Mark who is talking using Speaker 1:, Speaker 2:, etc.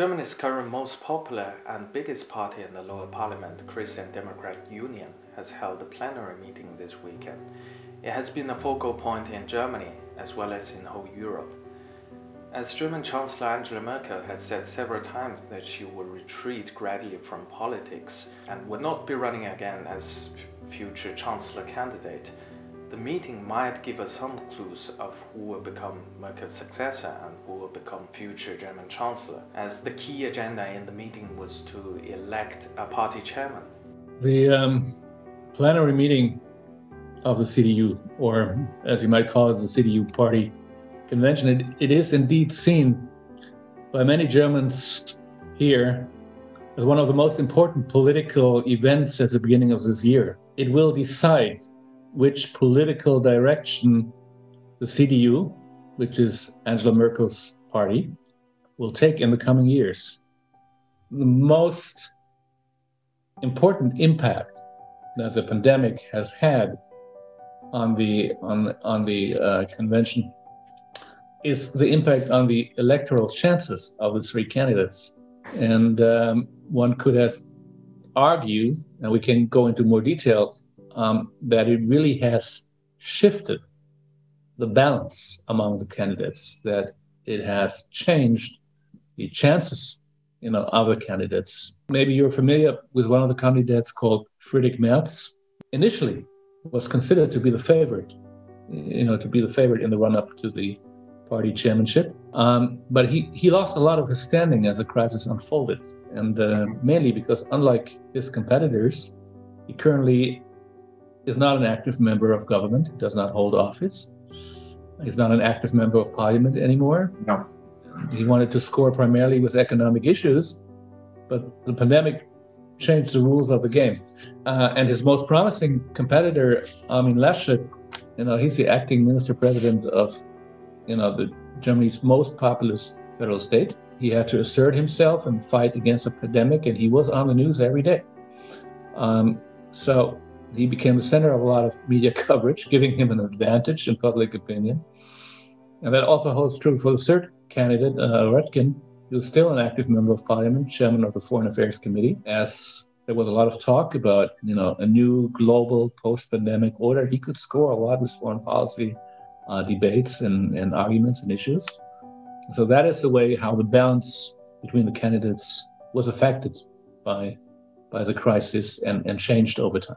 Speaker 1: Germany's current most popular and biggest party in the lower parliament, Christian Democrat Union, has held a plenary meeting this weekend. It has been a focal point in Germany as well as in whole Europe. As German Chancellor Angela Merkel has said several times that she will retreat gradually from politics and will not be running again as future Chancellor candidate, the meeting might give us some clues of who will become Merkel's successor and who will become future German Chancellor, as the key agenda in the meeting was to elect a party chairman.
Speaker 2: The plenary meeting of the CDU, or as you might call it, the CDU party convention, it is indeed seen by many Germans here as one of the most important political events at the beginning of this year. It will decide which political direction the CDU, which is Angela Merkel's party, will take in the coming years. The most important impact that the pandemic has had on the convention is the impact on the electoral chances of the three candidates. And one could have argued, and we can go into more detail, that it really has shifted the balance among the candidates, that it has changed the chances of the candidates. Maybe you're familiar with one of the candidates called Friedrich Merz. Initially was considered to be the favorite, in the run-up to the party chairmanship. But he lost a lot of his standing as the crisis unfolded. And mainly because, unlike his competitors, he currently is not an active member of government, does not hold office. He's not an active member of parliament anymore.
Speaker 1: No.
Speaker 2: He wanted to score primarily with economic issues, but the pandemic changed the rules of the game. And his most promising competitor, Armin Laschet, he's the acting minister president of Germany's most populous federal state. He had to assert himself and fight against the pandemic, and he was on the news every day. So he became the center of a lot of media coverage, giving him an advantage in public opinion. And that also holds true for the third candidate, Röttgen, who's still an active member of parliament, chairman of the Foreign Affairs Committee. As there was a lot of talk about, a new global post-pandemic order, he could score a lot with foreign policy debates and arguments and issues. So that is the way how the balance between the candidates was affected by the crisis and changed over time.